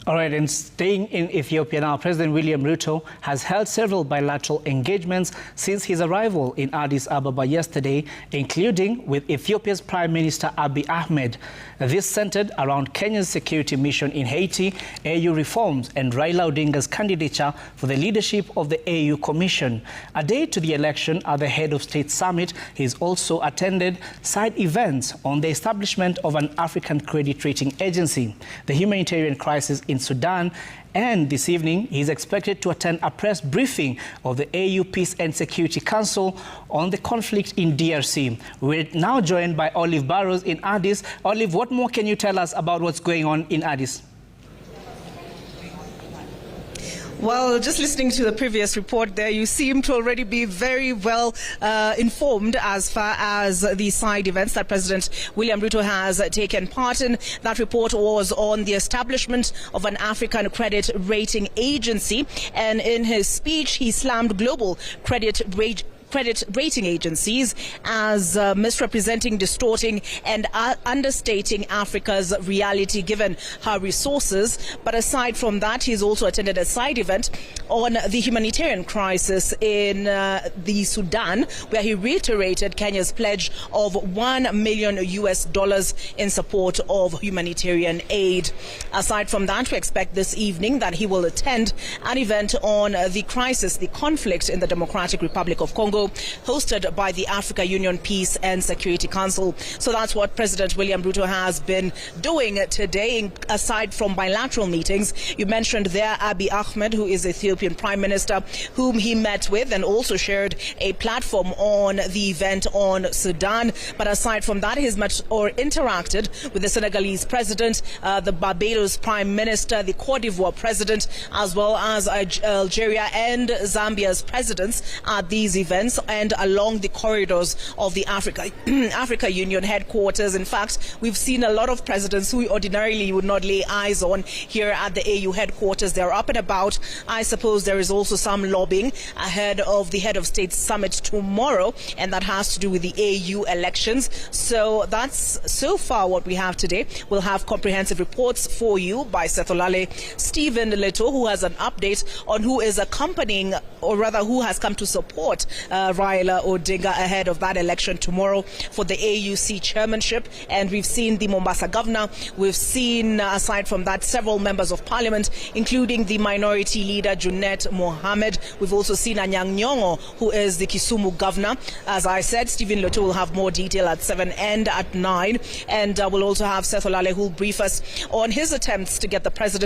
All right, and staying in Ethiopia now, President William Ruto has held several bilateral engagements since his arrival in Addis Ababa yesterday, including with Ethiopia's Prime Minister Abiy Ahmed. This centered around Kenya's security mission in Haiti, AU reforms, and Raila Odinga's candidature for the leadership of the AU Commission. A day to the election at the Head of State Summit, he's also attended side events on the establishment of an African credit rating agency, the humanitarian crisis in Sudan, and this evening he is expected to attend a press briefing of the AU Peace and Security Council on the conflict in DRC. We're now joined by Olive Barrows in Addis. Olive, what more can you tell us about what's going on in Addis? Well, just listening to the previous report there, you seem to already be very well informed as far as the side events that President William Ruto has taken part in. That report was on the establishment of an African credit rating agency, and in his speech he slammed global credit rating agencies as misrepresenting, distorting and understating Africa's reality given her resources. But aside from that, he's also attended a side event on the humanitarian crisis in the Sudan, where he reiterated Kenya's pledge of $1 million in support of humanitarian aid. Aside from that, we expect this evening that he will attend an event on the crisis, the conflict in the Democratic Republic of Congo, hosted by the Africa Union Peace and Security Council. So that's what President William Ruto has been doing today, aside from bilateral meetings. You mentioned there Abiy Ahmed, who is Ethiopian Prime Minister, whom he met with and also shared a platform on the event on Sudan. But aside from that, he's met or interacted with the Senegalese President, the Barbados Prime Minister, the Cote d'Ivoire President, as well as Algeria and Zambia's presidents at these events and along the corridors of the Africa Union headquarters. In fact, we've seen a lot of presidents who ordinarily would not lay eyes on here at the AU headquarters. They're up and about. I suppose there is also some lobbying ahead of the Head of State Summit tomorrow, and that has to do with the AU elections. So that's so far what we have today. We'll have comprehensive reports for you by Seth Olale, Stephen Leto, who has an update on who is accompanying, or rather who has come to support Raila Odinga ahead of that election tomorrow for the AUC chairmanship. And we've seen the Mombasa governor. We've seen, aside from that, several members of parliament, including the minority leader Junet Mohammed. We've also seen Anyang' Nyong'o, who is the Kisumu governor. As I said, Stephen Leto will have more detail at 7 and at 9. And we'll also have Seth Olale, who will brief us on his attempts to get the president